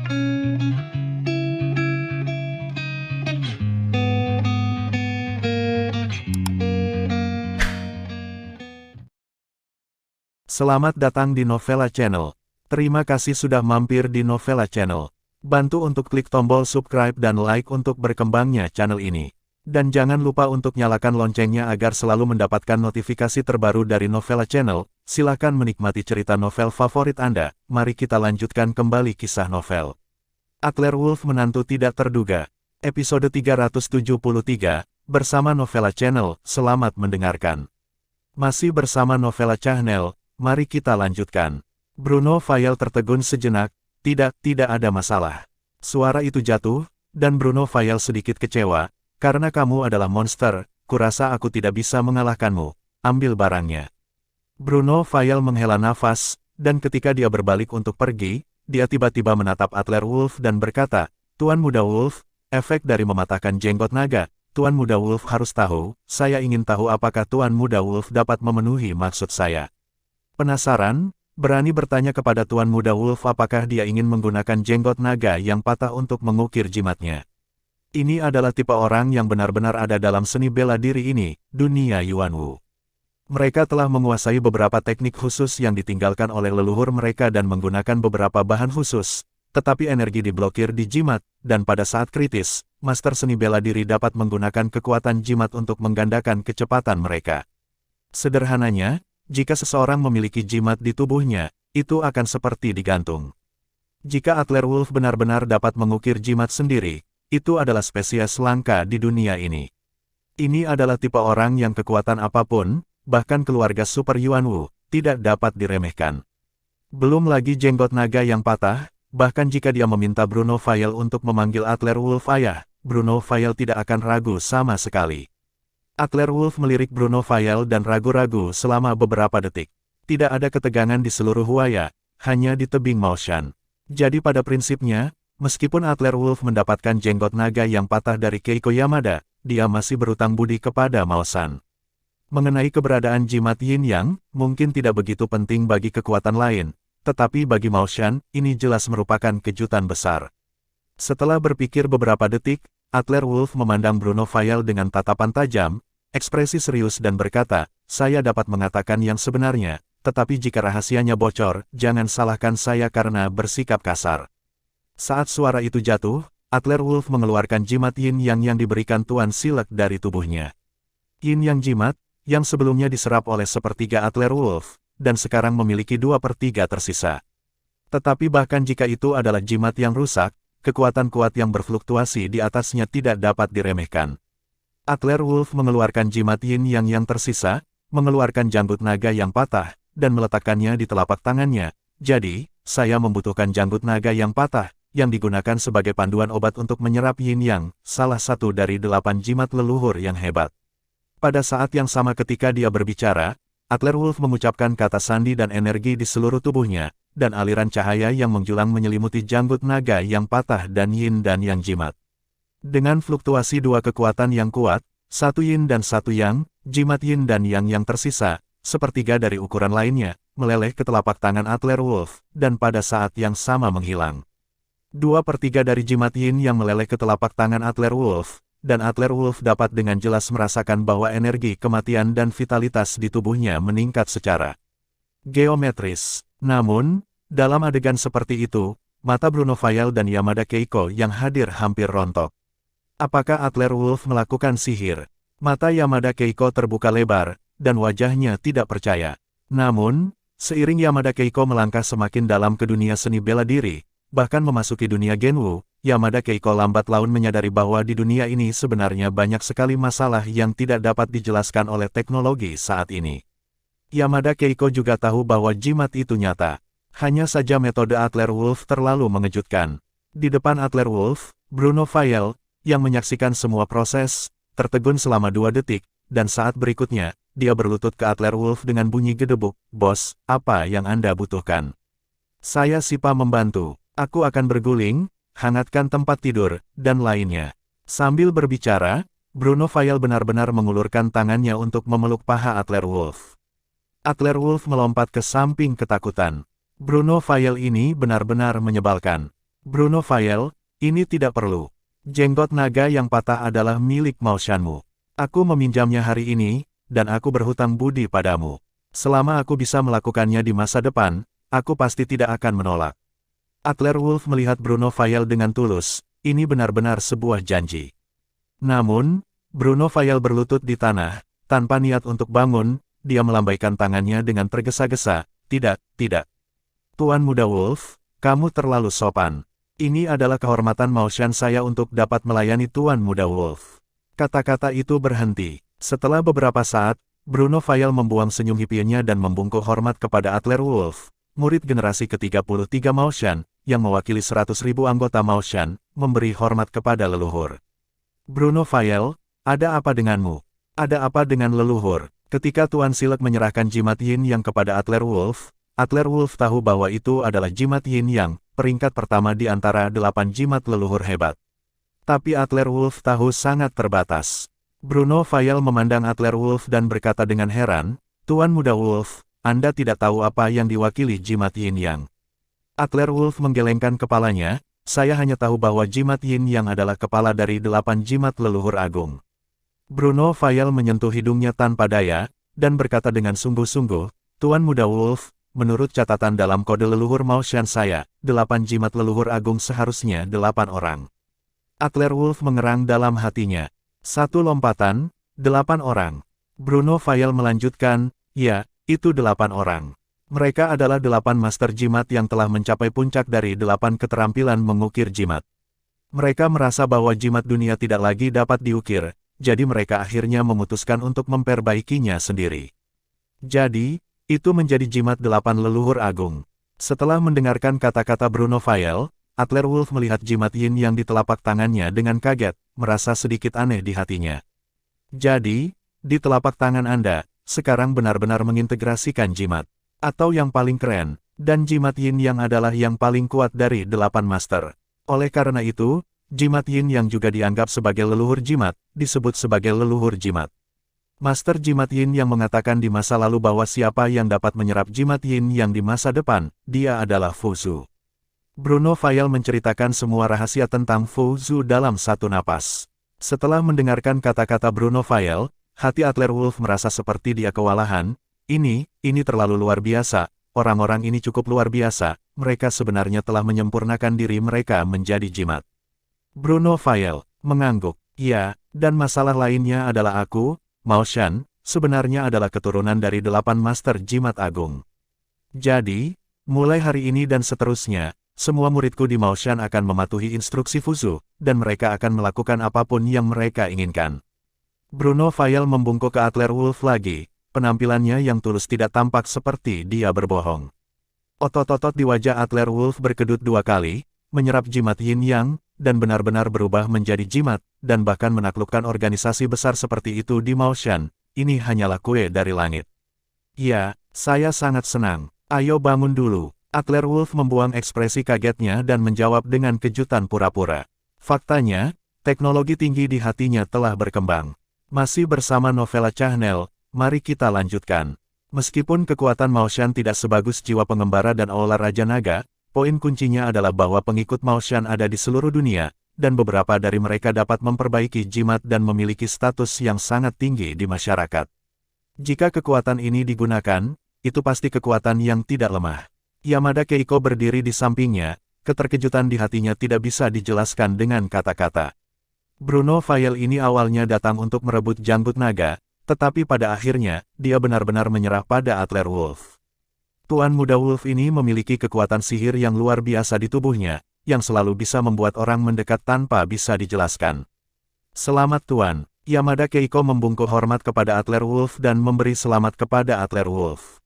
Selamat datang di Novella Channel. Terima kasih sudah mampir di Novella Channel. Bantu untuk klik tombol subscribe dan like untuk berkembangnya channel ini. Dan jangan lupa untuk nyalakan loncengnya agar selalu mendapatkan notifikasi terbaru dari Novella Channel. Silakan menikmati cerita novel favorit Anda. Mari kita lanjutkan kembali kisah novel Adler Wolf Menantu Tidak Terduga. Episode 373, bersama Novella Channel. Selamat mendengarkan. Masih bersama Novella Channel. Mari kita lanjutkan. Bruno Fayel tertegun sejenak. Tidak ada masalah. Suara itu jatuh, dan Bruno Fayel sedikit kecewa. Karena kamu adalah monster, kurasa aku tidak bisa mengalahkanmu. Ambil barangnya. Bruno Fayel menghela nafas, dan ketika dia berbalik untuk pergi, dia tiba-tiba menatap Adler Wolf dan berkata, Tuan Muda Wolf, efek dari mematahkan jenggot naga. Tuan Muda Wolf harus tahu, saya ingin tahu apakah Tuan Muda Wolf dapat memenuhi maksud saya. Penasaran, berani bertanya kepada Tuan Muda Wolf apakah dia ingin menggunakan jenggot naga yang patah untuk mengukir jimatnya. Ini adalah tipe orang yang benar-benar ada dalam seni bela diri ini, dunia Yuanwu. Mereka telah menguasai beberapa teknik khusus yang ditinggalkan oleh leluhur mereka dan menggunakan beberapa bahan khusus, tetapi energi diblokir di jimat, dan pada saat kritis, master seni bela diri dapat menggunakan kekuatan jimat untuk menggandakan kecepatan mereka. Sederhananya, jika seseorang memiliki jimat di tubuhnya, itu akan seperti digantung. Jika Adler Wolf benar-benar dapat mengukir jimat sendiri, itu adalah spesies langka di dunia ini. Ini adalah tipe orang yang kekuatan apapun, bahkan keluarga Super Yuanwu, tidak dapat diremehkan. Belum lagi jenggot naga yang patah, bahkan jika dia meminta Bruno Fayel untuk memanggil Adler Wolf ayah, Bruno Fayel tidak akan ragu sama sekali. Adler Wolf melirik Bruno Fayel dan ragu-ragu selama beberapa detik. Tidak ada ketegangan di seluruh wajah, hanya di tebing Maoshan. Jadi pada prinsipnya, meskipun Adler Wolf mendapatkan jenggot naga yang patah dari Keiko Yamada, dia masih berutang budi kepada Maoshan. Mengenai keberadaan jimat Yin Yang, mungkin tidak begitu penting bagi kekuatan lain, tetapi bagi Maoshan, ini jelas merupakan kejutan besar. Setelah berpikir beberapa detik, Adler Wolf memandang Bruno Fayel dengan tatapan tajam, ekspresi serius dan berkata, saya dapat mengatakan yang sebenarnya, tetapi jika rahasianya bocor, jangan salahkan saya karena bersikap kasar. Saat suara itu jatuh, Adler Wolf mengeluarkan jimat Yin Yang yang diberikan Tuan Silek dari tubuhnya. Yin Yang jimat, yang sebelumnya diserap oleh sepertiga Adler Wolf, dan sekarang memiliki 2/3 tersisa. Tetapi bahkan jika itu adalah jimat yang rusak, kekuatan kuat yang berfluktuasi di atasnya tidak dapat diremehkan. Adler Wolf mengeluarkan jimat Yin Yang yang tersisa, mengeluarkan janggut naga yang patah, dan meletakkannya di telapak tangannya. Jadi, saya membutuhkan janggut naga yang patah, yang digunakan sebagai panduan obat untuk menyerap Yin Yang, salah satu dari 8 jimat leluhur yang hebat. Pada saat yang sama ketika dia berbicara, Adler Wolf mengucapkan kata sandi dan energi di seluruh tubuhnya, dan aliran cahaya yang menjulang menyelimuti janggut naga yang patah dan Yin dan Yang jimat. Dengan fluktuasi dua kekuatan yang kuat, satu Yin dan satu Yang, jimat Yin dan Yang yang tersisa, sepertiga dari ukuran lainnya, meleleh ke telapak tangan Adler Wolf, dan pada saat yang sama menghilang. 2/3 dari jimat Yin yang meleleh ke telapak tangan Adler Wolf, dan Adler Wolf dapat dengan jelas merasakan bahwa energi kematian dan vitalitas di tubuhnya meningkat secara geometris. Namun, dalam adegan seperti itu, mata Bruno Fayel dan Yamada Keiko yang hadir hampir rontok. Apakah Adler Wolf melakukan sihir? Mata Yamada Keiko terbuka lebar, dan wajahnya tidak percaya. Namun, seiring Yamada Keiko melangkah semakin dalam ke dunia seni bela diri, bahkan memasuki dunia Genwu, Yamada Keiko lambat laun menyadari bahwa di dunia ini sebenarnya banyak sekali masalah yang tidak dapat dijelaskan oleh teknologi saat ini. Yamada Keiko juga tahu bahwa jimat itu nyata. Hanya saja metode Adler Wolf terlalu mengejutkan. Di depan Adler Wolf, Bruno Fayel, yang menyaksikan semua proses, tertegun selama 2 detik, dan saat berikutnya, dia berlutut ke Adler Wolf dengan bunyi gedebuk, Bos, apa yang Anda butuhkan? Saya sipa membantu, aku akan berguling, hangatkan tempat tidur, dan lainnya. Sambil berbicara, Bruno Fayel benar-benar mengulurkan tangannya untuk memeluk paha Adler Wolf. Adler Wolf melompat ke samping ketakutan. Bruno Fayel ini benar-benar menyebalkan. Bruno Fael, ini tidak perlu. Jenggot naga yang patah adalah milik Maoshanmu. Aku meminjamnya hari ini, dan aku berhutang budi padamu. Selama aku bisa melakukannya di masa depan, aku pasti tidak akan menolak. Adler Wolf melihat Bruno Fael dengan tulus, ini benar-benar sebuah janji. Namun, Bruno Fael berlutut di tanah, tanpa niat untuk bangun, dia melambaikan tangannya dengan tergesa-gesa, tidak. Tuan Muda Wolf, kamu terlalu sopan. Ini adalah kehormatan Maoshan saya untuk dapat melayani Tuan Muda Wolf. Kata-kata itu berhenti. Setelah beberapa saat, Bruno Fael membuang senyum hippienya dan membungkuk hormat kepada Adler Wolf, murid generasi ke-33 Maoshan, yang mewakili 100.000 anggota Maoshan, memberi hormat kepada leluhur. Bruno Fael, ada apa denganmu? Ada apa dengan leluhur? Ketika Tuan Silek menyerahkan jimat Yin Yang kepada Adler Wolf tahu bahwa itu adalah jimat Yin Yang, peringkat pertama di antara 8 jimat leluhur hebat. Tapi Adler Wolf tahu sangat terbatas. Bruno Fael memandang Adler Wolf dan berkata dengan heran, Tuan Muda Wolf, Anda tidak tahu apa yang diwakili jimat Yin Yang. Adler Wolf menggelengkan kepalanya, saya hanya tahu bahwa jimat Yin Yang adalah kepala dari 8 jimat leluhur agung. Bruno Fael menyentuh hidungnya tanpa daya, dan berkata dengan sungguh-sungguh, Tuan Muda Wolf, menurut catatan dalam kode leluhur Maoshan saya, 8 jimat leluhur agung seharusnya 8 orang. Adler Wolf mengerang dalam hatinya. Satu lompatan, 8 orang. Bruno Fael melanjutkan, ya, itu 8 orang. Mereka adalah 8 master jimat yang telah mencapai puncak dari 8 keterampilan mengukir jimat. Mereka merasa bahwa jimat dunia tidak lagi dapat diukir, jadi mereka akhirnya memutuskan untuk memperbaikinya sendiri. Jadi, itu menjadi jimat 8 leluhur agung. Setelah mendengarkan kata-kata Bruno Fael, Adler Wolf melihat jimat Yin yang di telapak tangannya dengan kaget, merasa sedikit aneh di hatinya. Jadi, di telapak tangan Anda, sekarang benar-benar mengintegrasikan jimat. Atau yang paling keren, dan jimat Yin Yang adalah yang paling kuat dari 8 master. Oleh karena itu, jimat Yin Yang juga dianggap sebagai leluhur jimat, disebut sebagai leluhur jimat. Master Jimat Yin Yang mengatakan di masa lalu bahwa siapa yang dapat menyerap jimat Yin Yang di masa depan, dia adalah Fu Zhu. Bruno Fael menceritakan semua rahasia tentang Fu Zhu dalam satu napas. Setelah mendengarkan kata-kata Bruno Fael, hati Adler Wolf merasa seperti dia kewalahan. Ini terlalu luar biasa, orang-orang ini cukup luar biasa, mereka sebenarnya telah menyempurnakan diri mereka menjadi jimat. Bruno Fael mengangguk, ya, dan masalah lainnya adalah aku, Maoshan, sebenarnya adalah keturunan dari 8 master jimat agung. Jadi, mulai hari ini dan seterusnya, semua muridku di Maoshan akan mematuhi instruksi Fu Zhu, dan mereka akan melakukan apapun yang mereka inginkan. Bruno Fael membungkuk ke Adler Wolf lagi, penampilannya yang tulus tidak tampak seperti dia berbohong. Otot-otot di wajah Adler Wolf berkedut 2 kali, menyerap jimat Yin Yang, dan benar-benar berubah menjadi jimat, dan bahkan menaklukkan organisasi besar seperti itu di Maoshan, ini hanyalah kue dari langit. Ya, saya sangat senang. Ayo bangun dulu. Adler Wolf membuang ekspresi kagetnya dan menjawab dengan kejutan pura-pura. Faktanya, teknologi tinggi di hatinya telah berkembang. Masih bersama Novella Channel, mari kita lanjutkan. Meskipun kekuatan Maoshan tidak sebagus jiwa pengembara dan aula Raja Naga, poin kuncinya adalah bahwa pengikut Maoshan ada di seluruh dunia, dan beberapa dari mereka dapat memperbaiki jimat dan memiliki status yang sangat tinggi di masyarakat. Jika kekuatan ini digunakan, itu pasti kekuatan yang tidak lemah. Yamada Keiko berdiri di sampingnya, keterkejutan di hatinya tidak bisa dijelaskan dengan kata-kata. Bruno Fael ini awalnya datang untuk merebut janggut naga, tetapi pada akhirnya, dia benar-benar menyerah pada Adler Wolf. Tuan Muda Wolf ini memiliki kekuatan sihir yang luar biasa di tubuhnya, yang selalu bisa membuat orang mendekat tanpa bisa dijelaskan. Selamat Tuan. Yamada Keiko membungkuk hormat kepada Adler Wolf dan memberi selamat kepada Adler Wolf.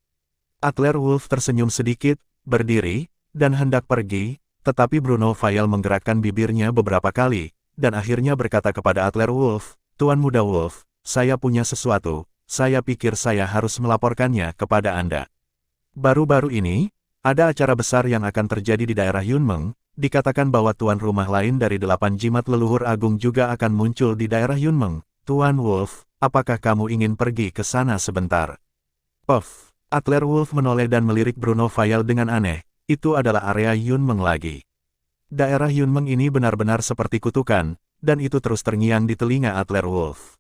Adler Wolf tersenyum sedikit, berdiri, dan hendak pergi, tetapi Bruno Fael menggerakkan bibirnya beberapa kali, dan akhirnya berkata kepada Adler Wolf, Tuan Muda Wolf, saya punya sesuatu, saya pikir saya harus melaporkannya kepada Anda. Baru-baru ini, ada acara besar yang akan terjadi di daerah Yunmeng, dikatakan bahwa tuan rumah lain dari 8 jimat leluhur agung juga akan muncul di daerah Yunmeng. Tuan Wolf, apakah kamu ingin pergi ke sana sebentar? Puff, Adler Wolf menoleh dan melirik Bruno Fael dengan aneh, itu adalah area Yunmeng lagi. Daerah Yunmeng ini benar-benar seperti kutukan, dan itu terus terngiang di telinga Adler Wolf.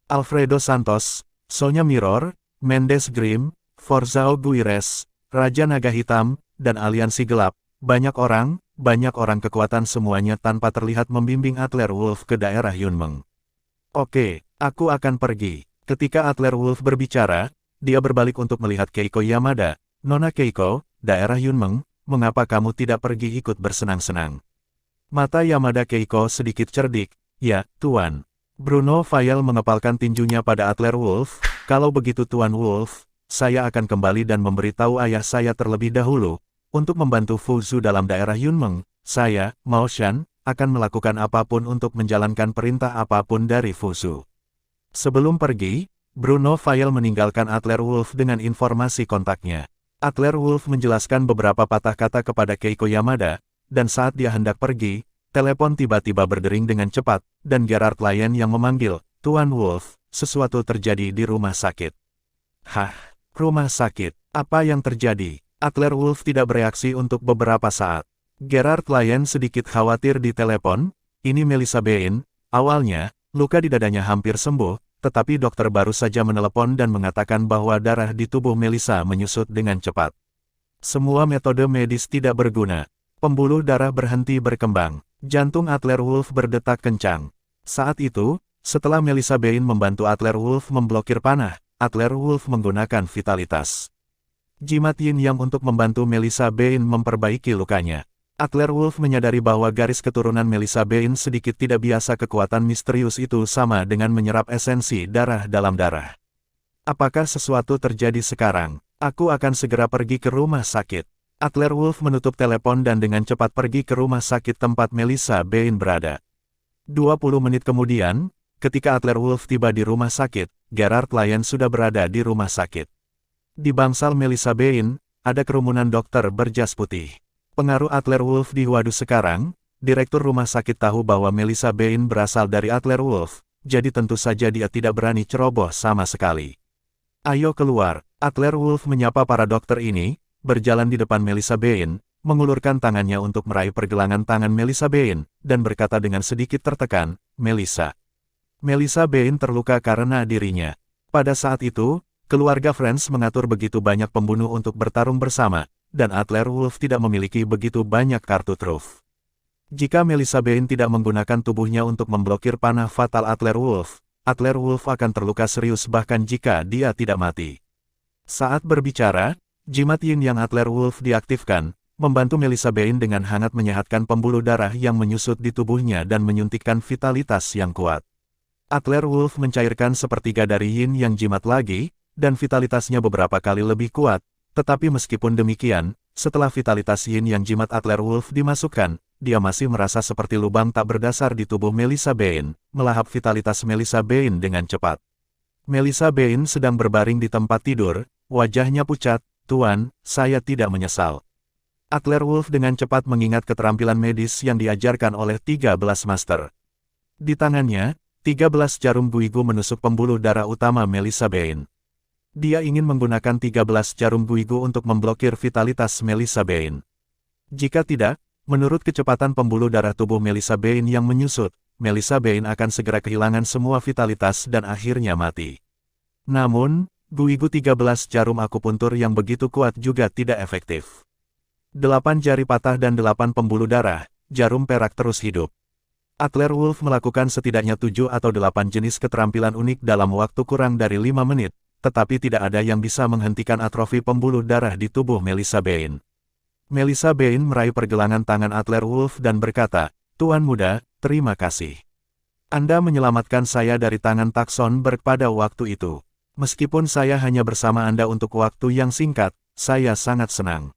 Alfredo Santos, Sonya Mirror, Mendes Grimm, Forzao Guires, Raja Naga Hitam, dan Aliansi Gelap, banyak orang kekuatan semuanya tanpa terlihat membimbing Adler Wolf ke daerah Yunmeng. Oke, aku akan pergi. Ketika Adler Wolf berbicara, dia berbalik untuk melihat Keiko Yamada. Nona Keiko, daerah Yunmeng, mengapa kamu tidak pergi ikut bersenang-senang? Mata Yamada Keiko sedikit cerdik. Ya, Tuan. Bruno Fayel mengepalkan tinjunya pada Adler Wolf. Kalau begitu Tuan Wolf, saya akan kembali dan memberitahu ayah saya terlebih dahulu. Untuk membantu Fuzu dalam daerah Yunmeng, saya, Mao Shan, akan melakukan apapun untuk menjalankan perintah apapun dari Fuzu. Sebelum pergi, Bruno Fayel meninggalkan Adler Wolf dengan informasi kontaknya. Adler Wolf menjelaskan beberapa patah kata kepada Keiko Yamada, dan saat dia hendak pergi, telepon tiba-tiba berdering dengan cepat, dan Gerard Lyon yang memanggil, Tuan Wolf, sesuatu terjadi di rumah sakit. Hah? Rumah sakit? Apa yang terjadi? Adler Wolf tidak bereaksi untuk beberapa saat. Gerard Lyon sedikit khawatir di telepon, ini Melissa Bein, awalnya, luka di dadanya hampir sembuh, tetapi dokter baru saja menelepon dan mengatakan bahwa darah di tubuh Melissa menyusut dengan cepat. Semua metode medis tidak berguna. Pembuluh darah berhenti berkembang. Jantung Adler Wolf berdetak kencang. Saat itu, setelah Melissa Bein membantu Adler Wolf memblokir panah, Adler Wolf menggunakan vitalitas jimat Yin Yang untuk membantu Melissa Bein memperbaiki lukanya. Adler Wolf menyadari bahwa garis keturunan Melissa Bein sedikit tidak biasa. Kekuatan misterius itu sama dengan menyerap esensi darah dalam darah. Apakah sesuatu terjadi sekarang? Aku akan segera pergi ke rumah sakit. Adler Wolf menutup telepon dan dengan cepat pergi ke rumah sakit tempat Melissa Bein berada. 20 menit kemudian, ketika Adler Wolf tiba di rumah sakit, Gerard Lyon sudah berada di rumah sakit. Di bangsal Melissa Bein, ada kerumunan dokter berjas putih. Pengaruh Adler Wolf di Huadu sekarang, direktur rumah sakit tahu bahwa Melissa Bein berasal dari Adler Wolf, jadi tentu saja dia tidak berani ceroboh sama sekali. Ayo keluar, Adler Wolf menyapa para dokter ini, berjalan di depan Melissa Bein, mengulurkan tangannya untuk meraih pergelangan tangan Melissa Bein, dan berkata dengan sedikit tertekan, Melissa. Melissa Bein terluka karena dirinya. Pada saat itu, keluarga Friends mengatur begitu banyak pembunuh untuk bertarung bersama, dan Adler Wolf tidak memiliki begitu banyak kartu truf. Jika Melissa Bein tidak menggunakan tubuhnya untuk memblokir panah fatal Adler Wolf akan terluka serius bahkan jika dia tidak mati. Saat berbicara, jimat Yin Yang Adler Wolf diaktifkan, membantu Melissa Bein dengan hangat menyehatkan pembuluh darah yang menyusut di tubuhnya dan menyuntikkan vitalitas yang kuat. Adler Wolf mencairkan sepertiga dari Yin Yang jimat lagi, dan vitalitasnya beberapa kali lebih kuat. Tetapi meskipun demikian, setelah vitalitas Yin Yang jimat Adler Wolf dimasukkan, dia masih merasa seperti lubang tak berdasar di tubuh Melissa Bein, melahap vitalitas Melissa Bein dengan cepat. Melissa Bein sedang berbaring di tempat tidur, wajahnya pucat, Tuan, saya tidak menyesal. Adler Wolf dengan cepat mengingat keterampilan medis yang diajarkan oleh 13 master. Di tangannya, 13 jarum guigu menusuk pembuluh darah utama Melissa Bein. Dia ingin menggunakan 13 jarum guigu untuk memblokir vitalitas Melissa Bein. Jika tidak, menurut kecepatan pembuluh darah tubuh Melissa Bein yang menyusut, Melissa Bein akan segera kehilangan semua vitalitas dan akhirnya mati. Namun, guigu 13 jarum akupuntur yang begitu kuat juga tidak efektif. 8 jari patah dan 8 pembuluh darah, jarum perak terus hidup. Adler Wolf melakukan setidaknya 7 atau 8 jenis keterampilan unik dalam waktu kurang dari 5 menit. Tetapi tidak ada yang bisa menghentikan atrofi pembuluh darah di tubuh Melissa Bein. Melissa Bein meraih pergelangan tangan Adler Wolf dan berkata, Tuan muda, terima kasih. Anda menyelamatkan saya dari tangan Takson Berg pada waktu itu. Meskipun saya hanya bersama Anda untuk waktu yang singkat, saya sangat senang.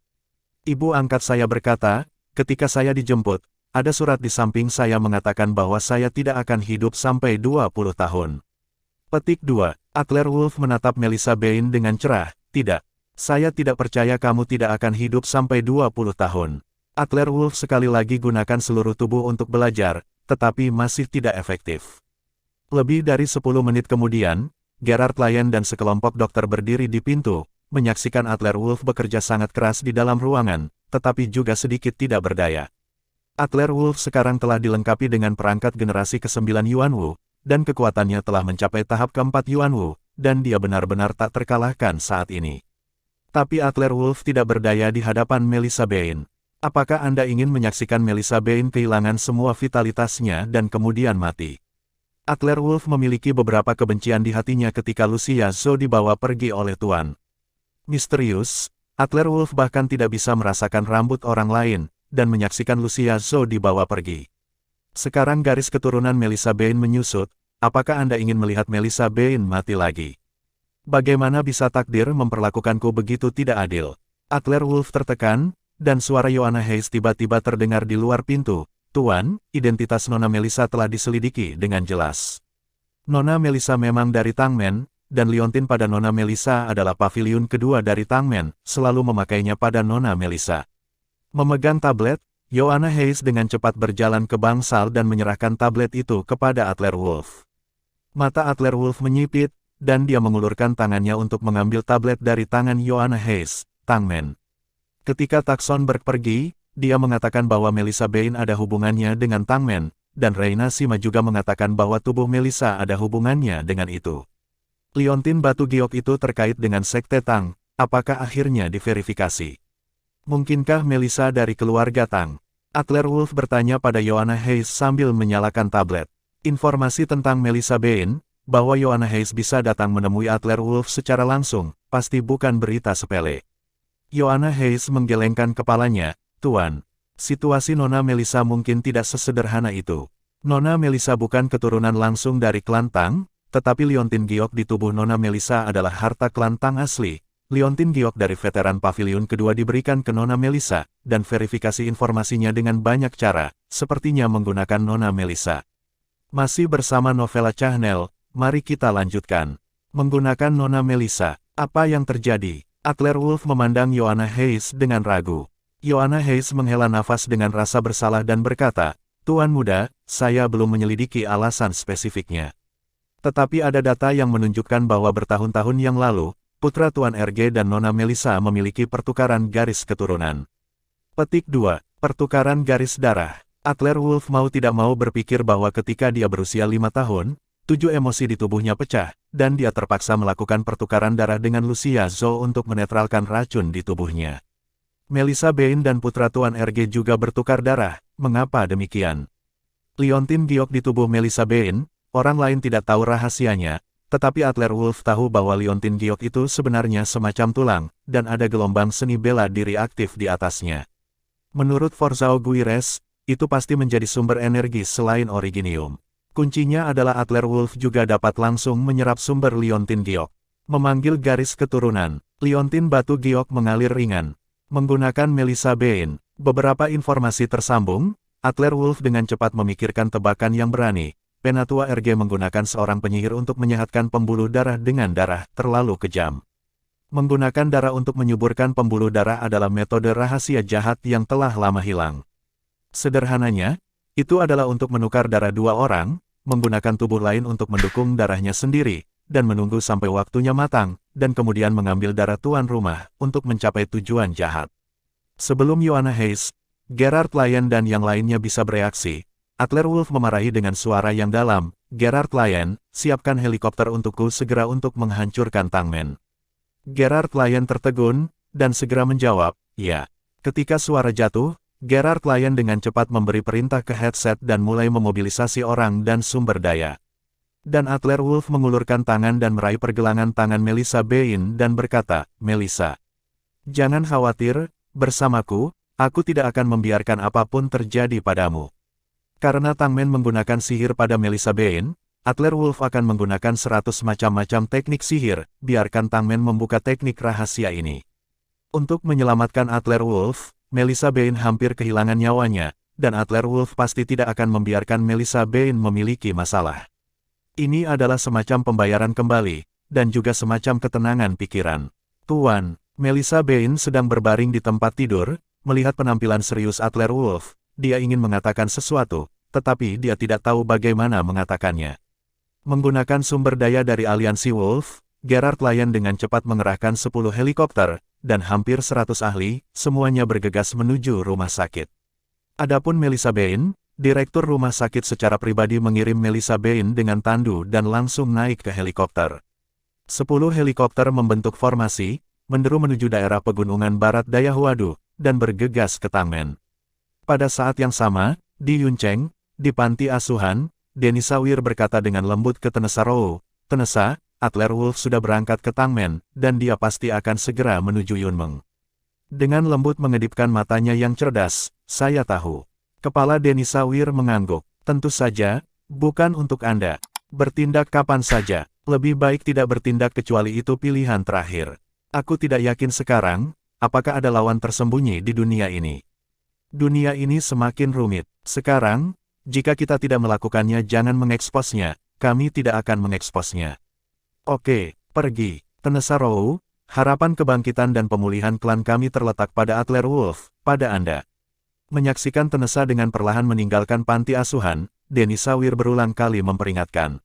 Ibu angkat saya berkata, ketika saya dijemput, ada surat di samping saya mengatakan bahwa saya tidak akan hidup sampai 20 tahun. Petik 2. Adler Wolf menatap Melissa Bein dengan cerah, tidak. Saya tidak percaya kamu tidak akan hidup sampai 20 tahun. Adler Wolf sekali lagi gunakan seluruh tubuh untuk belajar, tetapi masih tidak efektif. Lebih dari 10 menit kemudian, Gerard Lyon dan sekelompok dokter berdiri di pintu, menyaksikan Adler Wolf bekerja sangat keras di dalam ruangan, tetapi juga sedikit tidak berdaya. Adler Wolf sekarang telah dilengkapi dengan perangkat generasi ke-9 Yuanwu, dan kekuatannya telah mencapai tahap ke-4 Yuanwu, dan dia benar-benar tak terkalahkan saat ini. Tapi Adler Wolf tidak berdaya di hadapan Melissa Bain. Apakah Anda ingin menyaksikan Melissa Bain kehilangan semua vitalitasnya dan kemudian mati? Adler Wolf memiliki beberapa kebencian di hatinya ketika Lucia Zhou dibawa pergi oleh Tuan. Misterius, Adler Wolf bahkan tidak bisa merasakan rambut orang lain, dan menyaksikan Lucia Zhou dibawa pergi. Sekarang garis keturunan Melissa Bain menyusut, apakah Anda ingin melihat Melissa Bain mati lagi? Bagaimana bisa takdir memperlakukanku begitu tidak adil? Adler Wolf tertekan, dan suara Joanna Hayes tiba-tiba terdengar di luar pintu. Tuan, identitas Nona Melissa telah diselidiki dengan jelas. Nona Melissa memang dari Tangmen, dan liontin pada Nona Melissa adalah pavilion kedua dari Tangmen, selalu memakainya pada Nona Melissa. Memegang tablet, Joanna Hayes dengan cepat berjalan ke bangsal dan menyerahkan tablet itu kepada Adler Wolf. Mata Adler Wolf menyipit, dan dia mengulurkan tangannya untuk mengambil tablet dari tangan Joanna Hayes, Tangmen. Ketika Taksonberg pergi, dia mengatakan bahwa Melissa Bain ada hubungannya dengan Tangmen, dan Reina Sima juga mengatakan bahwa tubuh Melissa ada hubungannya dengan itu. Liontin batu giok itu terkait dengan Sekte Tang, apakah akhirnya diverifikasi? Mungkinkah Melissa dari keluarga Tang? Adler Wolf bertanya pada Joanna Hayes sambil menyalakan tablet. Informasi tentang Melissa Bain, bahwa Joanna Hayes bisa datang menemui Adler Wolf secara langsung, pasti bukan berita sepele. Joanna Hayes menggelengkan kepalanya, Tuan. Situasi Nona Melissa mungkin tidak sesederhana itu. Nona Melissa bukan keturunan langsung dari klan Tang, tetapi liontin giok di tubuh Nona Melissa adalah harta klan Tang asli. Liontin giok dari veteran pavilion kedua diberikan ke Nona Melissa, dan verifikasi informasinya dengan banyak cara, sepertinya menggunakan Nona Melissa. Masih bersama Novella Channel, mari kita lanjutkan. Menggunakan Nona Melissa, apa yang terjadi? Adler Wolf memandang Joanna Hayes dengan ragu. Joanna Hayes menghela nafas dengan rasa bersalah dan berkata, Tuan muda, saya belum menyelidiki alasan spesifiknya. Tetapi ada data yang menunjukkan bahwa bertahun-tahun yang lalu, putra Tuan RG dan Nona Melissa memiliki pertukaran garis keturunan. Petik 2. Pertukaran garis darah. Adler Wolf mau tidak mau berpikir bahwa ketika dia berusia 5 tahun, 7 emosi di tubuhnya pecah, dan dia terpaksa melakukan pertukaran darah dengan Lucia Zhou untuk menetralkan racun di tubuhnya. Melissa Bain dan putra Tuan RG juga bertukar darah, mengapa demikian? Liontin giok di tubuh Melissa Bain, orang lain tidak tahu rahasianya, tetapi Adler Wolf tahu bahwa liontin giok itu sebenarnya semacam tulang, dan ada gelombang seni bela diri aktif di atasnya. Menurut Forzao Guires, itu pasti menjadi sumber energi selain originium. Kuncinya adalah Adler Wolf juga dapat langsung menyerap sumber liontin giok. Memanggil garis keturunan, liontin batu giok mengalir ringan. Menggunakan Melissa Bain, beberapa informasi tersambung, Adler Wolf dengan cepat memikirkan tebakan yang berani. Penatua RG menggunakan seorang penyihir untuk menyehatkan pembuluh darah dengan darah terlalu kejam. Menggunakan darah untuk menyuburkan pembuluh darah adalah metode rahasia jahat yang telah lama hilang. Sederhananya, itu adalah untuk menukar darah dua orang, menggunakan tubuh lain untuk mendukung darahnya sendiri, dan menunggu sampai waktunya matang, dan kemudian mengambil darah tuan rumah, untuk mencapai tujuan jahat. Sebelum Joanna Hayes, Gerard Lyon dan yang lainnya bisa bereaksi, Adler Wolf memarahi dengan suara yang dalam, Gerard Lyon, siapkan helikopter untukku segera untuk menghancurkan Tangmen. Gerard Lyon tertegun, dan segera menjawab, ya. Ketika suara jatuh, Gerard Lyon dengan cepat memberi perintah ke headset dan mulai memobilisasi orang dan sumber daya. Dan Adler Wolf mengulurkan tangan dan meraih pergelangan tangan Melissa Bain dan berkata, Melissa, jangan khawatir, bersamaku, aku tidak akan membiarkan apapun terjadi padamu. Karena Tangmen menggunakan sihir pada Melissa Bain, Adler Wolf akan menggunakan 100 macam-macam teknik sihir, biarkan Tangmen membuka teknik rahasia ini. Untuk menyelamatkan Adler Wolf, Melissa Bain hampir kehilangan nyawanya, dan Adler Wolf pasti tidak akan membiarkan Melissa Bain memiliki masalah. Ini adalah semacam pembayaran kembali, dan juga semacam ketenangan pikiran. Tuan, Melissa Bain sedang berbaring di tempat tidur, melihat penampilan serius Adler Wolf, dia ingin mengatakan sesuatu, tetapi dia tidak tahu bagaimana mengatakannya. Menggunakan sumber daya dari aliansi Wolf, Gerard Lyon dengan cepat mengerahkan 10 helikopter, dan hampir 100 ahli, semuanya bergegas menuju rumah sakit. Adapun Melissa Bain, direktur rumah sakit secara pribadi mengirim Melissa Bain dengan tandu dan langsung naik ke helikopter. 10 helikopter membentuk formasi, menderu menuju daerah pegunungan barat daya Huadu, dan bergegas ke Tangmen. Pada saat yang sama, di Yuncheng, di panti asuhan, Denny Sawir berkata dengan lembut ke Tenesa Rou, "Tenesa, Adler Wolf sudah berangkat ke Tangmen, dan dia pasti akan segera menuju Yunmeng." Dengan lembut mengedipkan matanya yang cerdas, "Saya tahu." Kepala Denny Sawir mengangguk. "Tentu saja, bukan untuk Anda. Bertindak kapan saja, lebih baik tidak bertindak kecuali itu pilihan terakhir. Aku tidak yakin sekarang, apakah ada lawan tersembunyi di dunia ini. Dunia ini semakin rumit. Sekarang, jika kita tidak melakukannya jangan mengeksposnya, kami tidak akan mengeksposnya." "Oke, pergi, Tenesa Rou. Harapan kebangkitan dan pemulihan klan kami terletak pada Adler Wolf, pada Anda." Menyaksikan Tenesa dengan perlahan meninggalkan panti asuhan, Denny Sawir berulang kali memperingatkan.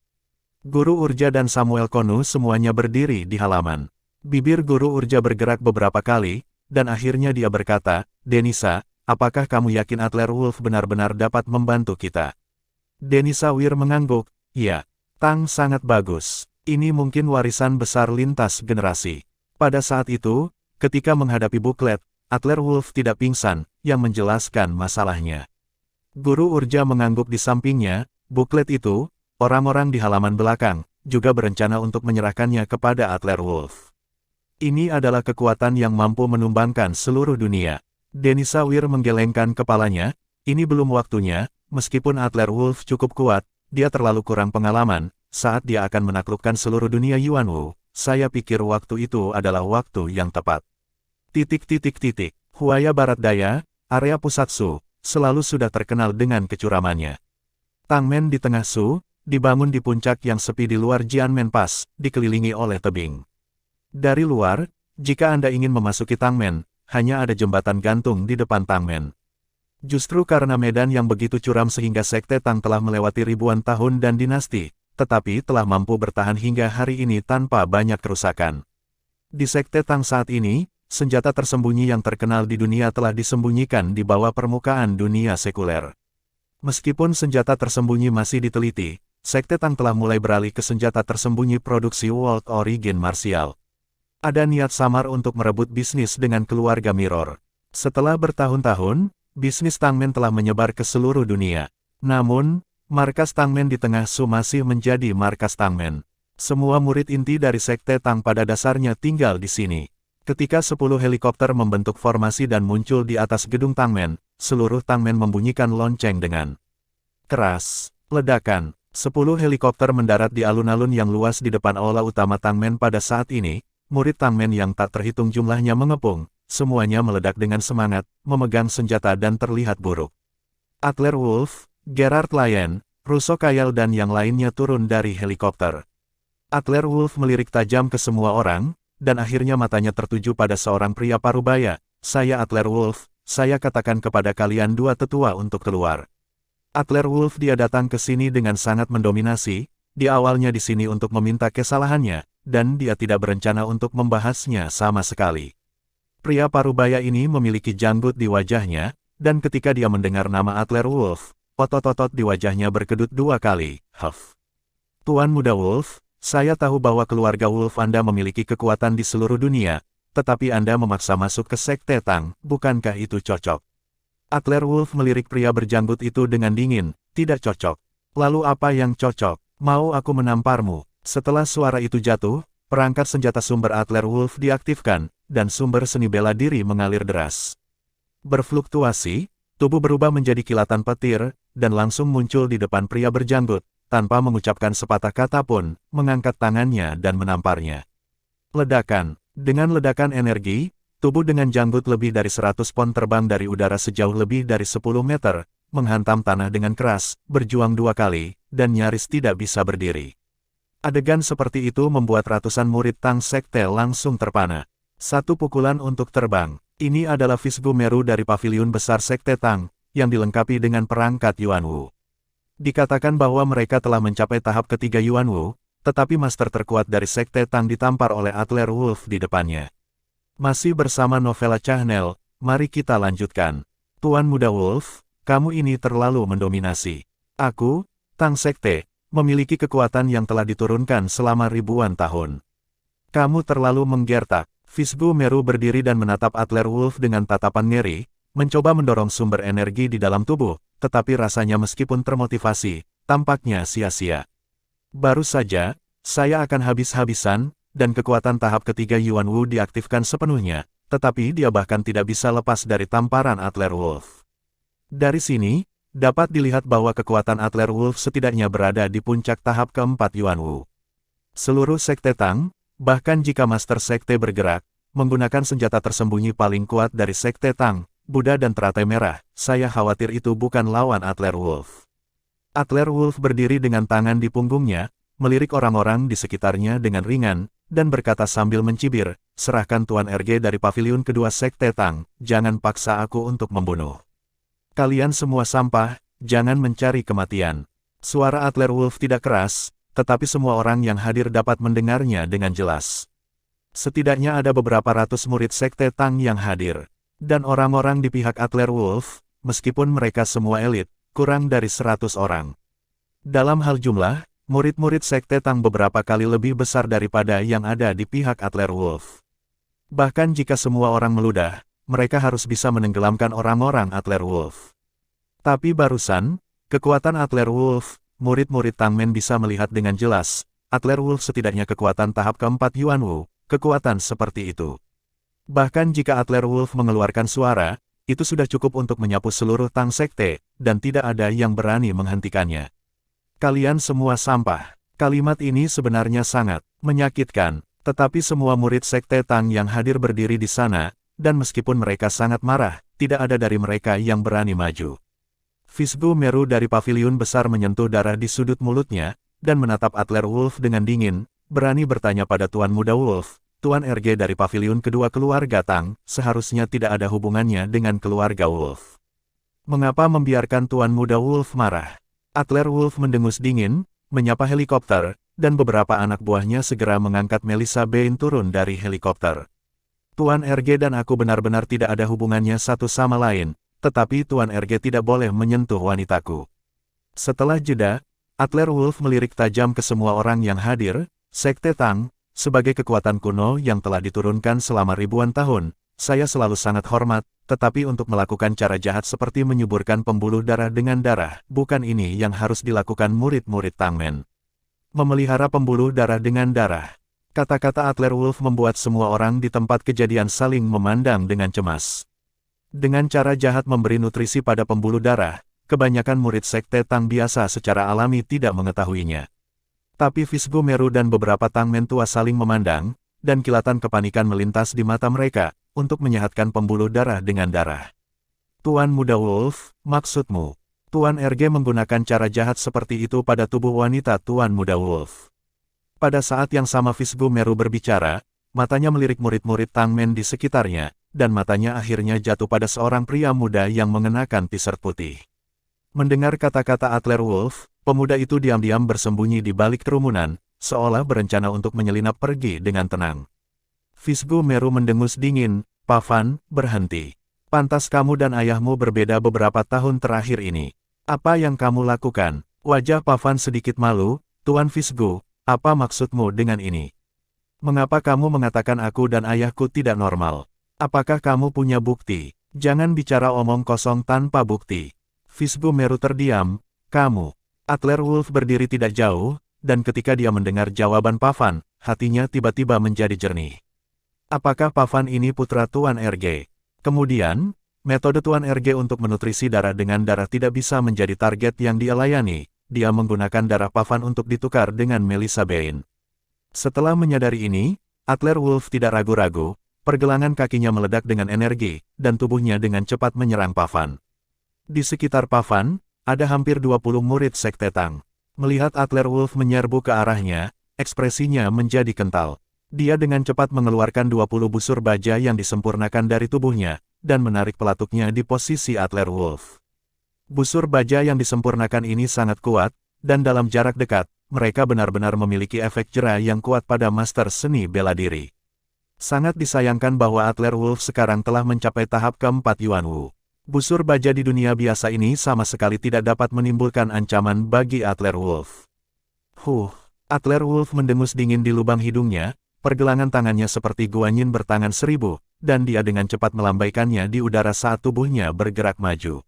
Guru Urja dan Samuel Konu semuanya berdiri di halaman. Bibir Guru Urja bergerak beberapa kali, dan akhirnya dia berkata, "Denisa, apakah kamu yakin Adler Wolf benar-benar dapat membantu kita?" Denny Sawir mengangguk, "Ya, Tang sangat bagus. Ini mungkin warisan besar lintas generasi." Pada saat itu, ketika menghadapi buklet, Adler Wolf tidak pingsan, yang menjelaskan masalahnya. Guru Urja mengangguk di sampingnya, buklet itu, orang-orang di halaman belakang, juga berencana untuk menyerahkannya kepada Adler Wolf. Ini adalah kekuatan yang mampu menumbangkan seluruh dunia. Denny Sawir menggelengkan kepalanya, ini belum waktunya, meskipun Adler Wolf cukup kuat, dia terlalu kurang pengalaman, saat dia akan menaklukkan seluruh dunia Yuanwu. Saya pikir waktu itu adalah waktu yang tepat. Huaya Barat Daya, area pusat Su, selalu sudah terkenal dengan kecuramannya. Tangmen di tengah Su, dibangun di puncak yang sepi di luar Jianmen Pass, dikelilingi oleh tebing. Dari luar, jika Anda ingin memasuki Tangmen, hanya ada jembatan gantung di depan Tangmen. Justru karena medan yang begitu curam sehingga Sekte Tang telah melewati ribuan tahun dan dinasti, tetapi telah mampu bertahan hingga hari ini tanpa banyak kerusakan. Di Sekte Tang saat ini, senjata tersembunyi yang terkenal di dunia telah disembunyikan di bawah permukaan dunia sekuler. Meskipun senjata tersembunyi masih diteliti, Sekte Tang telah mulai beralih ke senjata tersembunyi produksi World Origin martial. Ada niat samar untuk merebut bisnis dengan keluarga Mirror. Setelah bertahun-tahun, bisnis Tangmen telah menyebar ke seluruh dunia. Namun, markas Tangmen di tengah Su masih menjadi markas Tangmen. Semua murid inti dari Sekte Tang pada dasarnya tinggal di sini. Ketika 10 helikopter membentuk formasi dan muncul di atas gedung Tangmen, seluruh Tangmen membunyikan lonceng dengan keras. Ledakan. 10 helikopter mendarat di alun-alun yang luas di depan aula utama Tangmen pada saat ini. Murid Tangmen yang tak terhitung jumlahnya mengepung. Semuanya meledak dengan semangat, memegang senjata dan terlihat buruk. Adler Wolf, Gerard Lyon, Russo Kayal dan yang lainnya turun dari helikopter. Adler Wolf melirik tajam ke semua orang, dan akhirnya matanya tertuju pada seorang pria parubaya. "Saya Adler Wolf, saya katakan kepada kalian dua tetua untuk keluar." Adler Wolf dia datang ke sini dengan sangat mendominasi, dia awalnya di sini untuk meminta kesalahannya, dan dia tidak berencana untuk membahasnya sama sekali. Pria parubaya ini memiliki janggut di wajahnya, dan ketika dia mendengar nama Adler Wolf, otot-otot di wajahnya berkedut 2 kali. "Huff. Tuan Muda Wolf, saya tahu bahwa keluarga Wolf Anda memiliki kekuatan di seluruh dunia, tetapi Anda memaksa masuk ke Sekte Tang, bukankah itu cocok?" Adler Wolf melirik pria berjanggut itu dengan dingin, "Tidak cocok. Lalu apa yang cocok? Mau aku menamparmu?" Setelah suara itu jatuh, perangkat senjata sumber Adler Wolf diaktifkan, dan sumber seni bela diri mengalir deras. Berfluktuasi, tubuh berubah menjadi kilatan petir, dan langsung muncul di depan pria berjanggut, tanpa mengucapkan sepatah kata pun, mengangkat tangannya dan menamparnya. Ledakan. Dengan ledakan energi, tubuh dengan janggut lebih dari 100 pon terbang dari udara sejauh lebih dari 10 meter, menghantam tanah dengan keras, berjuang 2 kali, dan nyaris tidak bisa berdiri. Adegan seperti itu membuat ratusan murid Tang Sekte langsung terpana. Satu pukulan untuk terbang. Ini adalah Fisgu Meru dari paviliun besar Sekte Tang, yang dilengkapi dengan perangkat Yuanwu. Dikatakan bahwa mereka telah mencapai tahap ketiga Yuanwu, tetapi master terkuat dari Sekte Tang ditampar oleh Adler Wolf di depannya. Masih bersama novela Channel, mari kita lanjutkan. Tuan Muda Wolf, kamu ini terlalu mendominasi. Aku, Tang Sekte, memiliki kekuatan yang telah diturunkan selama ribuan tahun. Kamu terlalu menggertak. Fisbu Meru berdiri dan menatap Adler Wolf dengan tatapan ngeri, mencoba mendorong sumber energi di dalam tubuh, tetapi rasanya meskipun termotivasi, tampaknya sia-sia. Baru saja, saya akan habis-habisan, dan kekuatan tahap ketiga Yuan Wu diaktifkan sepenuhnya, tetapi dia bahkan tidak bisa lepas dari tamparan Adler Wolf. Dari sini, dapat dilihat bahwa kekuatan Adler Wolf setidaknya berada di puncak tahap keempat Yuan Wu. Seluruh Sekte Tang, bahkan jika Master Sekte bergerak, menggunakan senjata tersembunyi paling kuat dari Sekte Tang, Buddha dan Teratai Merah, saya khawatir itu bukan lawan Adler Wolf. Adler Wolf berdiri dengan tangan di punggungnya, melirik orang-orang di sekitarnya dengan ringan, dan berkata sambil mencibir, serahkan Tuan RG dari paviliun kedua Sekte Tang, jangan paksa aku untuk membunuh. Kalian semua sampah, jangan mencari kematian. Suara Adler Wolf tidak keras, tetapi semua orang yang hadir dapat mendengarnya dengan jelas. Setidaknya ada beberapa ratus murid Sekte Tang yang hadir. Dan orang-orang di pihak Adler Wolf, meskipun mereka semua elit, kurang dari 100 orang. Dalam hal jumlah, murid-murid Sekte Tang beberapa kali lebih besar daripada yang ada di pihak Adler Wolf. Bahkan jika semua orang meludah, mereka harus bisa menenggelamkan orang-orang Adler Wolf. Tapi barusan, kekuatan Adler Wolf, murid-murid Tangmen bisa melihat dengan jelas, Adler Wolf setidaknya kekuatan tahap keempat Yuan Wu, kekuatan seperti itu. Bahkan jika Adler Wolf mengeluarkan suara, itu sudah cukup untuk menyapu seluruh Tang Sekte, dan tidak ada yang berani menghentikannya. Kalian semua sampah. Kalimat ini sebenarnya sangat menyakitkan, tetapi semua murid Sekte Tang yang hadir berdiri di sana, dan meskipun mereka sangat marah, tidak ada dari mereka yang berani maju. Fisbu Meru dari paviliun besar menyentuh darah di sudut mulutnya, dan menatap Adler Wolf dengan dingin, berani bertanya pada Tuan Muda Wolf, Tuan RG dari paviliun kedua keluarga Tang, seharusnya tidak ada hubungannya dengan keluarga Wolf. Mengapa membiarkan Tuan Muda Wolf marah? Adler Wolf mendengus dingin, menyapa helikopter, dan beberapa anak buahnya segera mengangkat Melissa Bain turun dari helikopter. Tuan RG dan aku benar-benar tidak ada hubungannya satu sama lain, tetapi Tuan RG tidak boleh menyentuh wanitaku. Setelah jeda, Adler Wolf melirik tajam ke semua orang yang hadir, Sekte Tang, sebagai kekuatan kuno yang telah diturunkan selama ribuan tahun, saya selalu sangat hormat, tetapi untuk melakukan cara jahat seperti menyuburkan pembuluh darah dengan darah, bukan ini yang harus dilakukan murid-murid Tangmen. Memelihara pembuluh darah dengan darah. Kata-kata Adler Wolf membuat semua orang di tempat kejadian saling memandang dengan cemas. Dengan cara jahat memberi nutrisi pada pembuluh darah, kebanyakan murid Sekte Tang biasa secara alami tidak mengetahuinya. Tapi Fisbu Meru dan beberapa Tangmen tua saling memandang, dan kilatan kepanikan melintas di mata mereka, untuk menyehatkan pembuluh darah dengan darah. Tuan Muda Wolf, maksudmu? Tuan RG menggunakan cara jahat seperti itu pada tubuh wanita Tuan Muda Wolf. Pada saat yang sama Fisbu Meru berbicara, matanya melirik murid-murid Tangmen di sekitarnya, dan matanya akhirnya jatuh pada seorang pria muda yang mengenakan t-shirt putih. Mendengar kata-kata Adler Wolf, pemuda itu diam-diam bersembunyi di balik kerumunan, seolah berencana untuk menyelinap pergi dengan tenang. Fisbu Meru mendengus dingin, Pavan, berhenti. Pantas kamu dan ayahmu berbeda beberapa tahun terakhir ini. Apa yang kamu lakukan? Wajah Pavan sedikit malu, Tuan Fisbu, apa maksudmu dengan ini? Mengapa kamu mengatakan aku dan ayahku tidak normal? Apakah kamu punya bukti? Jangan bicara omong kosong tanpa bukti. Fisbu Meru terdiam, kamu. Adler Wolf berdiri tidak jauh, dan ketika dia mendengar jawaban Pavan, hatinya tiba-tiba menjadi jernih. Apakah Pavan ini putra Tuan RG? Kemudian, metode Tuan RG untuk menutrisi darah dengan darah tidak bisa menjadi target yang dia layani, dia menggunakan darah Pavan untuk ditukar dengan Melissa Bain. Setelah menyadari ini, Adler Wolf tidak ragu-ragu, pergelangan kakinya meledak dengan energi, dan tubuhnya dengan cepat menyerang Pavan. Di sekitar Pavan, ada hampir 20 murid Sekte Tang. Melihat Adler Wolf menyerbu ke arahnya, ekspresinya menjadi kental. Dia dengan cepat mengeluarkan 20 busur baja yang disempurnakan dari tubuhnya, dan menarik pelatuknya di posisi Adler Wolf. Busur baja yang disempurnakan ini sangat kuat, dan dalam jarak dekat, mereka benar-benar memiliki efek jera yang kuat pada master seni bela diri. Sangat disayangkan bahwa Adler Wolf sekarang telah mencapai tahap keempat Yuan Wu. Busur baja di dunia biasa ini sama sekali tidak dapat menimbulkan ancaman bagi Adler Wolf. Adler Wolf mendengus dingin di lubang hidungnya, pergelangan tangannya seperti guanyin bertangan 1000, dan dia dengan cepat melambaikannya di udara saat tubuhnya bergerak maju.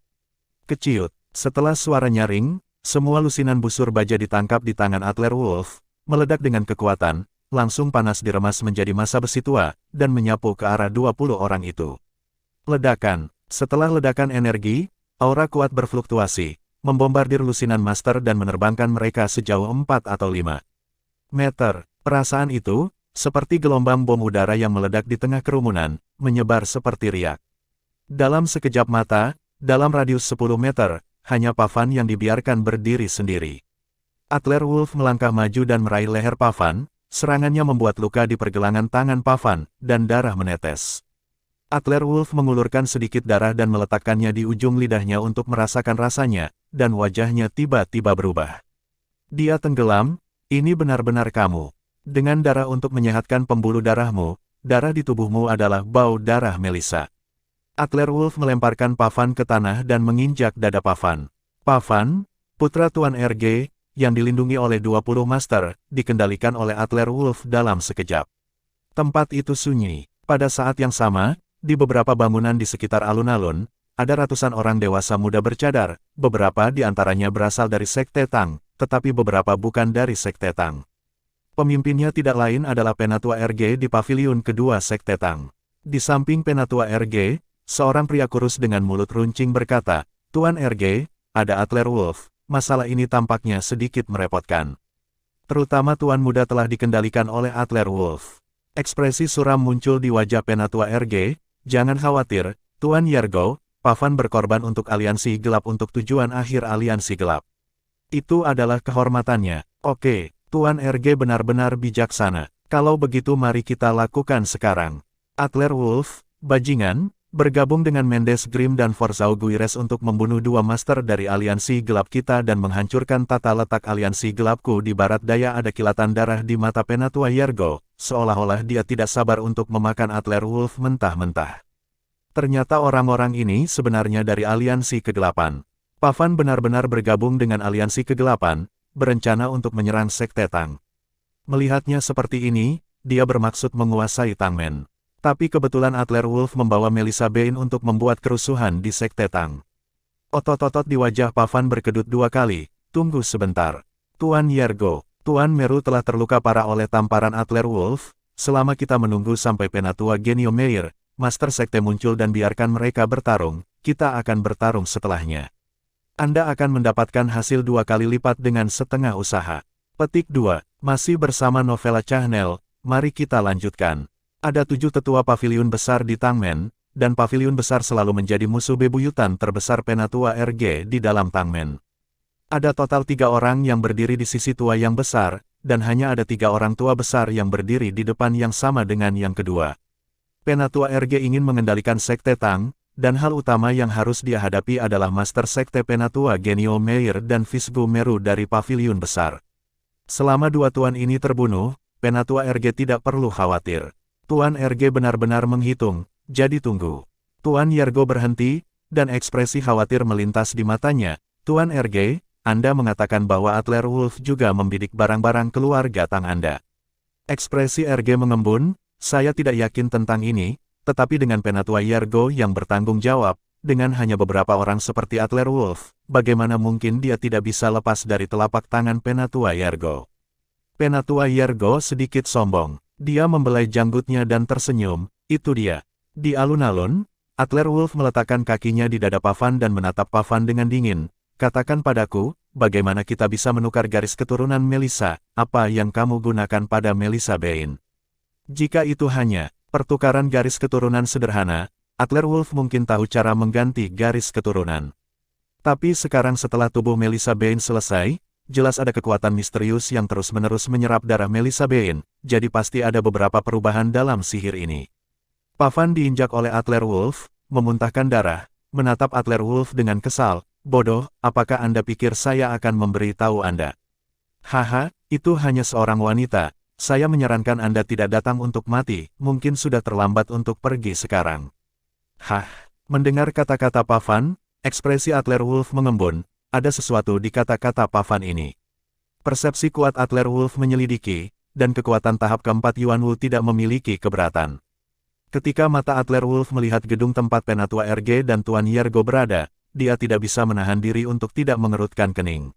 Keciut, setelah suara nyaring, semua lusinan busur baja ditangkap di tangan Adler Wolf, meledak dengan kekuatan, langsung panas diremas menjadi massa besi tua, dan menyapu ke arah 20 orang itu. Ledakan. Setelah ledakan energi, aura kuat berfluktuasi, membombardir lusinan master dan menerbangkan mereka sejauh 4 atau 5 meter. Perasaan itu, seperti gelombang bom udara yang meledak di tengah kerumunan, menyebar seperti riak. Dalam sekejap mata, dalam radius 10 meter, hanya Pavan yang dibiarkan berdiri sendiri. Adler Wolf melangkah maju dan meraih leher Pavan, serangannya membuat luka di pergelangan tangan Pavan, dan darah menetes. Adler Wolf mengulurkan sedikit darah dan meletakkannya di ujung lidahnya untuk merasakan rasanya, dan wajahnya tiba-tiba berubah. Dia tenggelam, ini benar-benar kamu. Dengan darah untuk menyehatkan pembuluh darahmu, darah di tubuhmu adalah bau darah Melissa. Adler Wolf melemparkan Pavan ke tanah dan menginjak dada Pavan. Pavan, putra Tuan RG, yang dilindungi oleh 20 master, dikendalikan oleh Adler Wolf dalam sekejap. Tempat itu sunyi. Pada saat yang sama, di beberapa bangunan di sekitar alun-alun, ada ratusan orang dewasa muda bercadar, beberapa di antaranya berasal dari Sekte Tang, tetapi beberapa bukan dari Sekte Tang. Pemimpinnya tidak lain adalah Penatua RG di paviliun kedua Sekte Tang. Di samping Penatua RG, seorang pria kurus dengan mulut runcing berkata, "Tuan RG, ada Adler Wolf, masalah ini tampaknya sedikit merepotkan. Terutama Tuan Muda telah dikendalikan oleh Adler Wolf." Ekspresi suram muncul di wajah Penatua RG, "Jangan khawatir, Tuan Yergo, Pavan berkorban untuk aliansi gelap untuk tujuan akhir aliansi gelap. Itu adalah kehormatannya." "Oke, Tuan RG benar-benar bijaksana. Kalau begitu mari kita lakukan sekarang." Adler Wolf, bajingan, bergabung dengan Mendes Grimm dan Forzau Guires untuk membunuh 2 master dari aliansi gelap kita dan menghancurkan tata letak aliansi gelapku di barat daya. Ada kilatan darah di mata Penatua Yergo, seolah-olah dia tidak sabar untuk memakan Adler Wolf mentah-mentah. Ternyata orang-orang ini sebenarnya dari aliansi kegelapan. Pavan benar-benar bergabung dengan aliansi kegelapan, berencana untuk menyerang Sekte Tang. Melihatnya seperti ini, dia bermaksud menguasai Tangmen. Tapi kebetulan Adler Wolf membawa Melissa Bain untuk membuat kerusuhan di Sekte Tang. Otot-otot di wajah Pavan berkedut 2 kali. "Tunggu sebentar. Tuan Yergo, Tuan Meru telah terluka parah oleh tamparan Adler Wolf. Selama kita menunggu sampai Penatua Genio Meir, Master Sekte muncul dan biarkan mereka bertarung, kita akan bertarung setelahnya. Anda akan mendapatkan hasil 2 kali lipat dengan setengah usaha." Petik 2. Masih bersama Novela Channel, mari kita lanjutkan. Ada 7 tetua paviliun besar di Tangmen, dan paviliun besar selalu menjadi musuh bebuyutan terbesar Penatua RG di dalam Tangmen. Ada total 3 orang yang berdiri di sisi tua yang besar, dan hanya ada 3 orang tua besar yang berdiri di depan yang sama dengan yang kedua. Penatua RG ingin mengendalikan Sekte Tang, dan hal utama yang harus dia hadapi adalah Master Sekte Penatua Genio Meir dan Visgu Meru dari paviliun besar. Selama 2 tuan ini terbunuh, Penatua RG tidak perlu khawatir. Tuan RG benar-benar menghitung, jadi tunggu. Tuan Yergo berhenti, dan ekspresi khawatir melintas di matanya. "Tuan RG, Anda mengatakan bahwa Adler Wolf juga membidik barang-barang keluarga Tang Anda." Ekspresi RG mengembun, "Saya tidak yakin tentang ini, tetapi dengan Penatua Yergo yang bertanggung jawab, dengan hanya beberapa orang seperti Adler Wolf, bagaimana mungkin dia tidak bisa lepas dari telapak tangan Penatua Yergo?" Penatua Yergo sedikit sombong. Dia membelai janggutnya dan tersenyum, "Itu dia." Di alun-alun, Adler Wolf meletakkan kakinya di dada Pavan dan menatap Pavan dengan dingin. "Katakan padaku, bagaimana kita bisa menukar garis keturunan Melissa, apa yang kamu gunakan pada Melissa Bain? Jika itu hanya pertukaran garis keturunan sederhana, Adler Wolf mungkin tahu cara mengganti garis keturunan. Tapi sekarang setelah tubuh Melissa Bain selesai, jelas ada kekuatan misterius yang terus-menerus menyerap darah Melissa Bain, jadi pasti ada beberapa perubahan dalam sihir ini." Pavan diinjak oleh Adler Wolf, memuntahkan darah, menatap Adler Wolf dengan kesal. "Bodoh, apakah Anda pikir saya akan memberi tahu Anda? Haha, itu hanya seorang wanita. Saya menyarankan Anda tidak datang untuk mati, mungkin sudah terlambat untuk pergi sekarang." "Hah, Mendengar kata-kata Pavan, ekspresi Adlerwolf mengembun, ada sesuatu di kata-kata Pavan ini. Persepsi kuat Adlerwolf menyelidiki, dan kekuatan tahap keempat Yuanwu tidak memiliki keberatan. Ketika mata Adlerwolf melihat gedung tempat Penatua RG dan Tuan Yergo berada, dia tidak bisa menahan diri untuk tidak mengerutkan kening.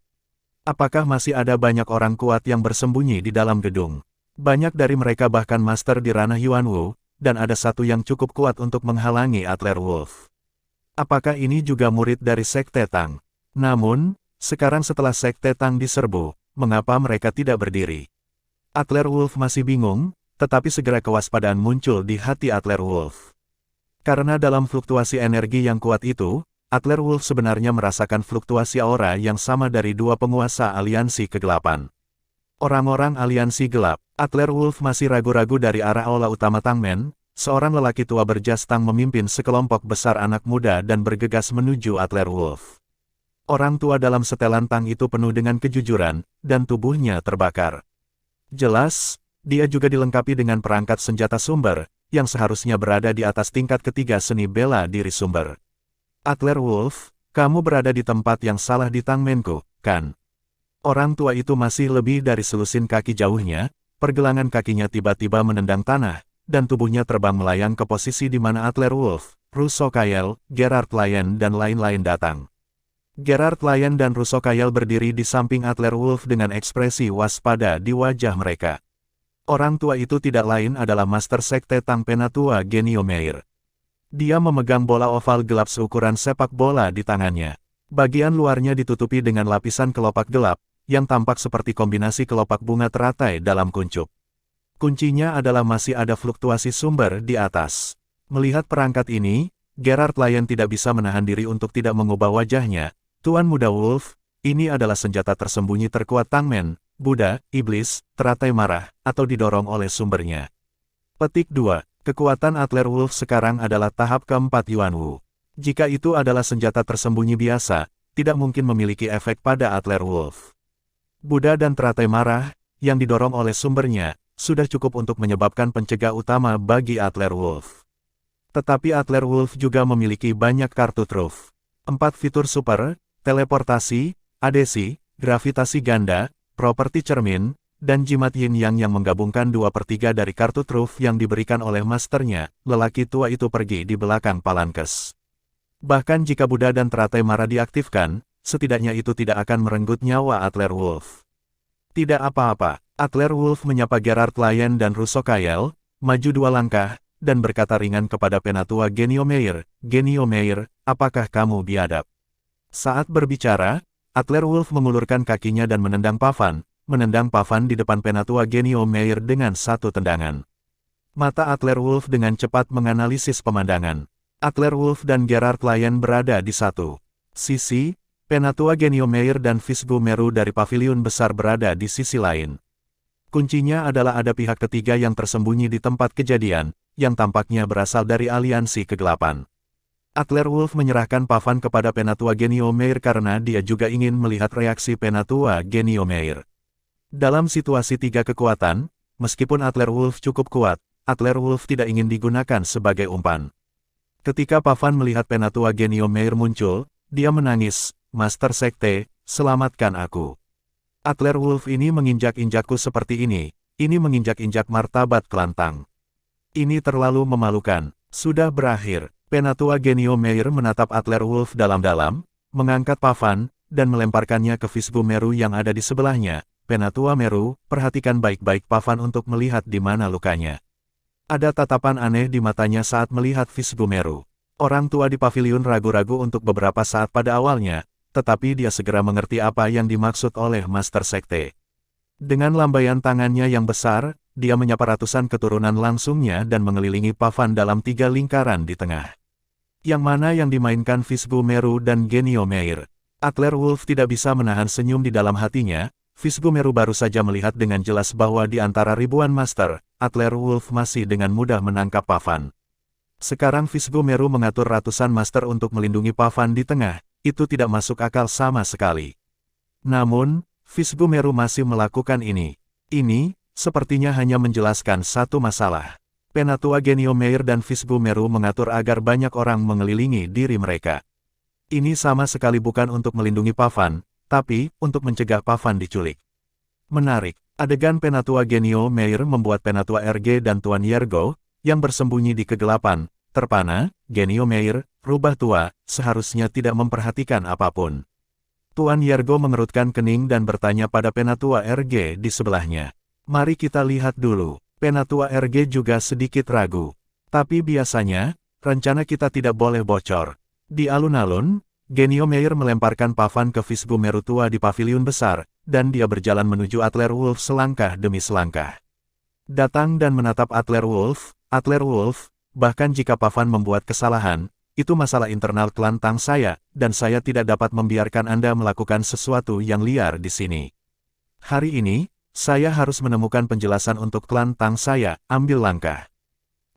Apakah masih ada banyak orang kuat yang bersembunyi di dalam gedung? Banyak dari mereka bahkan master di ranah Yuanwu, dan ada satu yang cukup kuat untuk menghalangi Adlerwolf. Apakah ini juga murid dari Sekte Tang? Namun, sekarang setelah Sekte Tang diserbu, mengapa mereka tidak berdiri? Adlerwolf masih bingung, tetapi segera kewaspadaan muncul di hati Adlerwolf. Karena dalam fluktuasi energi yang kuat itu, Adlerwolf sebenarnya merasakan fluktuasi aura yang sama dari dua penguasa aliansi kegelapan. Orang-orang aliansi gelap, Adlerwolf masih ragu-ragu dari arah aula utama Tangmen, seorang lelaki tua berjas Tang memimpin sekelompok besar anak muda dan bergegas menuju Adlerwolf. Orang tua dalam setelan Tang itu penuh dengan kejujuran, dan tubuhnya terbakar. Jelas, dia juga dilengkapi dengan perangkat senjata sumber, yang seharusnya berada di atas tingkat ketiga seni bela diri sumber. Adlerwolf, kamu berada di tempat yang salah di Tangmenku, kan? Orang tua itu masih lebih dari selusin kaki jauhnya, pergelangan kakinya tiba-tiba menendang tanah, dan tubuhnya terbang melayang ke posisi di mana Adlerwolf, Russo Kyle, Gerard Lyon dan lain-lain datang. Gerard Lyon dan Russo Kyle berdiri di samping Adlerwolf dengan ekspresi waspada di wajah mereka. Orang tua itu tidak lain adalah Master Sekte Tang Penatua Genio Meir. Dia memegang bola oval gelap seukuran sepak bola di tangannya. Bagian luarnya ditutupi dengan lapisan kelopak gelap, yang tampak seperti kombinasi kelopak bunga teratai dalam kuncup. Kuncinya adalah masih ada fluktuasi sumber di atas. Melihat perangkat ini, Gerard Lyon tidak bisa menahan diri untuk tidak mengubah wajahnya. Tuan Muda Wolf, ini adalah senjata tersembunyi terkuat Tangmen, Buddha, Iblis, teratai marah, atau didorong oleh sumbernya. Petik 2. Kekuatan Adlerwolf sekarang adalah tahap keempat Yuanwu. Jika itu adalah senjata tersembunyi biasa, tidak mungkin memiliki efek pada Adlerwolf. Buddha dan teratai marah, yang didorong oleh sumbernya, sudah cukup untuk menyebabkan pencegah utama bagi Adlerwolf. Tetapi Adlerwolf juga memiliki banyak kartu truf. 4 fitur super, teleportasi, adesi, gravitasi ganda, properti cermin, dan jimat yin-yang yang menggabungkan 2/3 dari kartu truf yang diberikan oleh masternya. Lelaki tua itu pergi di belakang Palankes. Bahkan jika Buddha dan teratai marah diaktifkan, setidaknya itu tidak akan merenggut nyawa Adlerwolf. Tidak apa-apa, Adlerwolf menyapa Gerard Lyon dan Russo Kyle, maju 2 langkah, dan berkata ringan kepada Penatua Genio Meir, "Genio Meir, apakah kamu biadab?" Saat berbicara, Adlerwolf mengulurkan kakinya dan menendang Pavan di depan Penatua Genio Meir dengan satu tendangan. Mata Adlerwolf dengan cepat menganalisis pemandangan. Adlerwolf dan Gerard Lyon berada di satu sisi, Penatua Genio Meir dan Fisgu Meru dari paviliun besar berada di sisi lain. Kuncinya adalah ada pihak ketiga yang tersembunyi di tempat kejadian, yang tampaknya berasal dari aliansi kegelapan. Adlerwolf menyerahkan Pavan kepada Penatua Genio Meir karena dia juga ingin melihat reaksi Penatua Genio Meir. Dalam situasi 3 kekuatan, meskipun Adlerwolf cukup kuat, Adlerwolf tidak ingin digunakan sebagai umpan. Ketika Pavan melihat Penatua Genio Meir muncul, dia menangis, "Master Sekte, selamatkan aku. Adlerwolf ini menginjak-injakku seperti ini menginjak-injak martabat Kelantang. Ini terlalu memalukan, sudah berakhir." Penatua Genio Meir menatap Adlerwolf dalam-dalam, mengangkat Pavan, dan melemparkannya ke Fisgu Meru yang ada di sebelahnya. "Penatua Meru, perhatikan baik-baik Pavan untuk melihat di mana lukanya." Ada tatapan aneh di matanya saat melihat Fisgu Meru. Orang tua di paviliun ragu-ragu untuk beberapa saat pada awalnya, tetapi dia segera mengerti apa yang dimaksud oleh Master Sekte. Dengan lambaian tangannya yang besar, dia menyapa ratusan keturunan langsungnya dan mengelilingi Pavan dalam 3 lingkaran di tengah. Yang mana yang dimainkan Fisgu Meru dan Genio Meir? Adlerwolf tidak bisa menahan senyum di dalam hatinya. Fisgu Meru baru saja melihat dengan jelas bahwa di antara ribuan master, Adlerwolf masih dengan mudah menangkap Pavan. Sekarang Fisgu Meru mengatur ratusan master untuk melindungi Pavan di tengah, itu tidak masuk akal sama sekali. Namun, Fisgu Meru masih melakukan ini. Ini, sepertinya hanya menjelaskan satu masalah. Penatua Genio Meir dan Fisbu Meru mengatur agar banyak orang mengelilingi diri mereka. Ini sama sekali bukan untuk melindungi Pavan, tapi untuk mencegah Pavan diculik. Menarik, adegan Penatua Genio Meir membuat Penatua RG dan Tuan Yergo, yang bersembunyi di kegelapan, terpana. Genio Meir, rubah tua, seharusnya tidak memperhatikan apapun. Tuan Yergo mengerutkan kening dan bertanya pada Penatua RG di sebelahnya. Mari kita lihat dulu. Penatua RG juga sedikit ragu. Tapi biasanya, rencana kita tidak boleh bocor. Di alun-alun, Genio Meir melemparkan Pavan ke Fisbu Meru tua di paviliun besar, dan dia berjalan menuju Adler Wolf selangkah demi selangkah. Datang dan menatap Adler Wolf, bahkan jika Pavan membuat kesalahan, itu masalah internal klan Tang saya, dan saya tidak dapat membiarkan Anda melakukan sesuatu yang liar di sini. Hari ini, saya harus menemukan penjelasan untuk klan Tang saya, ambil langkah.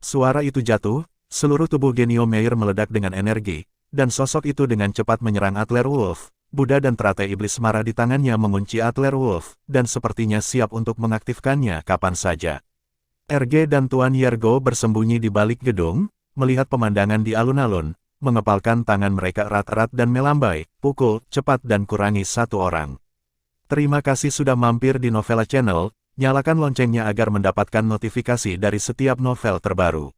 Suara itu jatuh, seluruh tubuh Genio Meir meledak dengan energi, dan sosok itu dengan cepat menyerang Adler Wolf. Buddha dan teratai iblis marah di tangannya mengunci Adler Wolf, dan sepertinya siap untuk mengaktifkannya kapan saja. RG dan Tuan Yergo bersembunyi di balik gedung, melihat pemandangan di alun-alun, mengepalkan tangan mereka erat-erat dan melambai, pukul, cepat dan kurangi satu orang. Terima kasih sudah mampir di Novella Channel, nyalakan loncengnya agar mendapatkan notifikasi dari setiap novel terbaru.